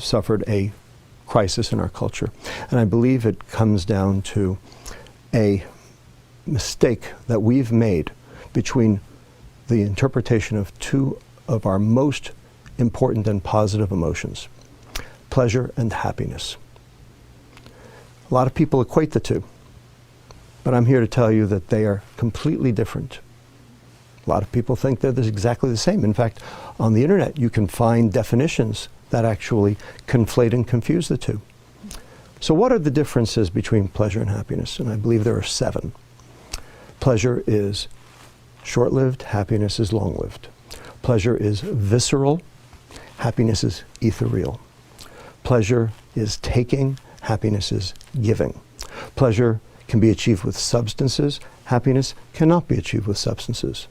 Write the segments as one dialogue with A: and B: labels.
A: suffered a crisis in our culture. And I believe it comes down to a mistake that we've made between the interpretation of two of our most important and positive emotions, pleasure and happiness. A lot of people equate the two, but I'm here to tell you that they are completely different. A lot of people think they're exactly the same. In fact, on the internet, you can find definitions that actually conflate and confuse the two. So what are the differences between pleasure and happiness? And I believe there are 7. Pleasure is short-lived, happiness is long-lived. Pleasure is visceral, happiness is ethereal. Pleasure is taking, happiness is giving. Pleasure can be achieved with substances, happiness cannot be achieved with substances.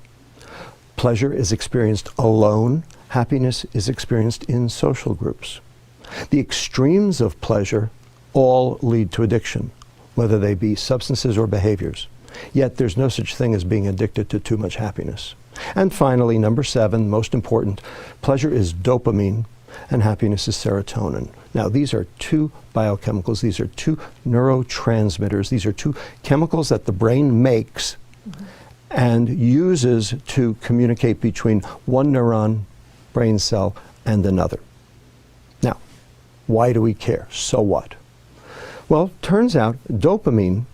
A: Pleasure is experienced alone, happiness is experienced in social groups. The extremes of pleasure all lead to addiction, whether they be substances or behaviors. Yet there's no such thing as being addicted to too much happiness. And finally, number 7, most important, pleasure is dopamine and happiness is serotonin. Now, these are 2 biochemicals, these are 2 neurotransmitters, these are 2 chemicals that the brain makes and uses to communicate between one neuron brain cell and another. Now, why do we care? So what? Well, turns out dopamine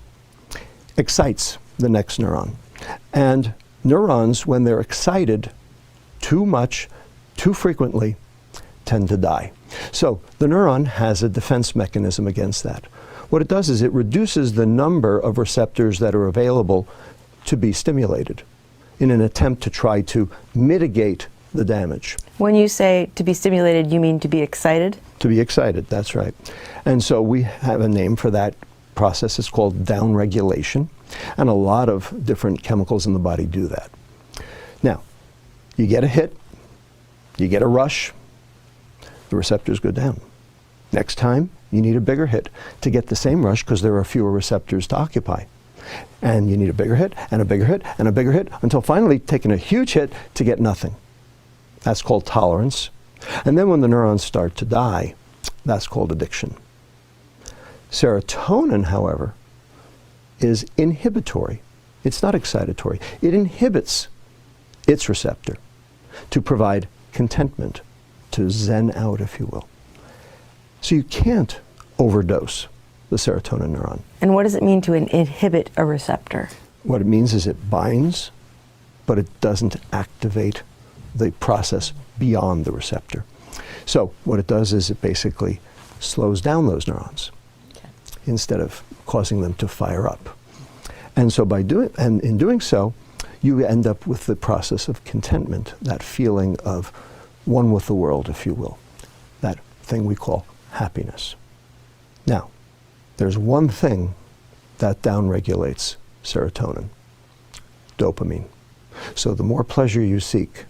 A: excites the next neuron. And neurons, when they're excited too much, too frequently, tend to die. So the neuron has a defense mechanism against that. What it does is it reduces the number of receptors that are available to be stimulated in an attempt to try to mitigate the damage.
B: When you say to be stimulated, you mean to be excited?
A: To be excited, that's right. And so we have a name for that process. It's called downregulation, and a lot of different chemicals in the body do that. Now, you get a hit, you get a rush, the receptors go down. Next time, you need a bigger hit to get the same rush because there are fewer receptors to occupy. And you need a bigger hit, and a bigger hit, and a bigger hit, until finally taking a huge hit to get nothing. That's called tolerance. And then when the neurons start to die, that's called addiction. Serotonin, however, is inhibitory. It's not excitatory. It inhibits its receptor to provide contentment, to zen out, if you will. So you can't overdose the serotonin neuron.
B: And what does it mean to inhibit a receptor?
A: What it means is it binds, but it doesn't activate the process beyond the receptor. So what it does is it basically slows down those neurons instead of causing them to fire up. And so in doing so, you end up with the process of contentment, that feeling of one with the world, if you will, that thing we call happiness. Now, there's one thing that downregulates serotonin, dopamine. So the more pleasure you seek,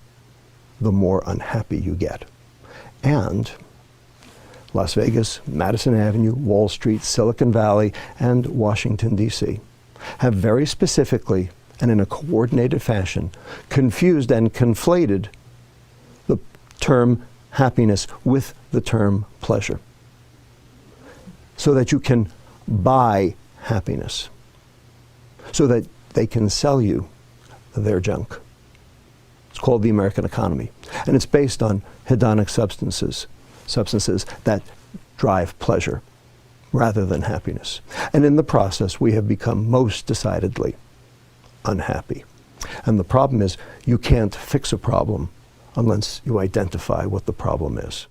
A: the more unhappy you get. And Las Vegas, Madison Avenue, Wall Street, Silicon Valley, and Washington, D.C. have very specifically and in a coordinated fashion confused and conflated the term happiness with the term pleasure, so that you can buy happiness, so that they can sell you their junk. It's called the American economy, and it's based on hedonic substances that drive pleasure rather than happiness. And in the process, we have become most decidedly unhappy. And the problem is, you can't fix a problem unless you identify what the problem is.